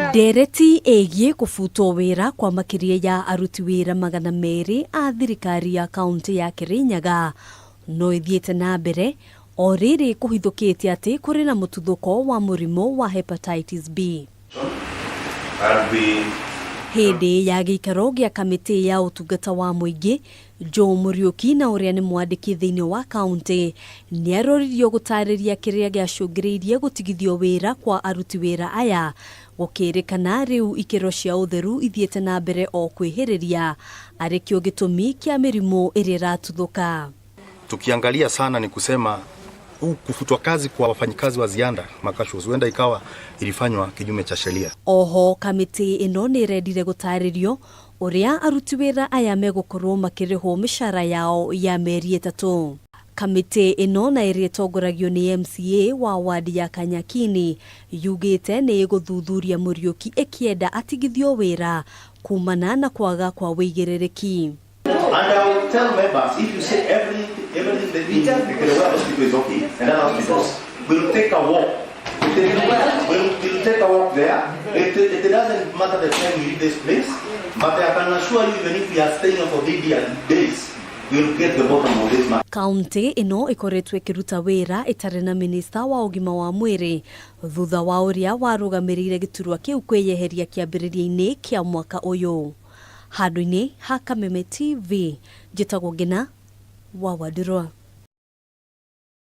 Ndereti ĩgiĩ kũbutwo wĩra kwa makĩria ya aruti wĩra 200 a thirikari ya kaunti ya Kirinyaga no ithiĩte na mbere o rĩrĩ kũhithũkĩte atĩ kũrĩ na mũtuthũko wa mũrimũ wa hepatitis B. Hĩndĩ ya gĩikaro gĩa kamĩtĩ ya ũtungata wa mũingĩ, Joe Muriuki na ũrĩa nĩ mwandĩki thĩinĩ wa kaunti nĩaroririo gũtarĩria kĩrĩa gĩacũngĩrĩirie gũtigithio wĩra kwa aruti wĩra aya, gũkĩrĩkana rĩu ikĩro cia ũtheru ithiĩte na mbere o kwĩhĩrĩria arĩ kĩo gĩtũmi kĩa mĩrimũ ĩrĩa ĩratuthũka. Tukiangalia sana ni kusema kufutwa kazi kwa wafanyikazi wa ziada makasho huenda ikawa ilifanywa kinyume cha sheria. Oho kamĩtĩ ĩno nĩ ĩrendire gũtarĩrio ũrĩa aruti wĩra aya megũkorwo makĩrĩhwo mĩcara yao ya mĩeri 3. Kamĩtĩ ĩno na ĩrĩa ĩtongoragio nĩ MCA wa wadi ya Kanyakini yugĩte nĩ ĩgũthuthuria Muriuki ĩkĩenda atigithio wĩra kumana na kwaga kwa wĩigĩrĩrĩki. And I will tell members, if you say everything that we the hospital is okay, and other hospitals, we'll take a walk. We'll take a walk there. It doesn't matter the time we leave this place, but I can assure you, even if we are staying for 3 days, we'll get the bottom of this matter. Kaunti ĩno ĩkoretwo ĩkĩruta wĩra ĩtarĩ na minista wa ũgima wa mwĩrĩ thutha wa ũrĩa warũgamĩrĩire gĩturwa kĩu kwĩyeheria kĩambĩrĩria-inĩ kĩa mwaka ũyũ. Handũ-inĩ ha Kameme TV, njĩtagwo Ngina wa Wadĩrwa.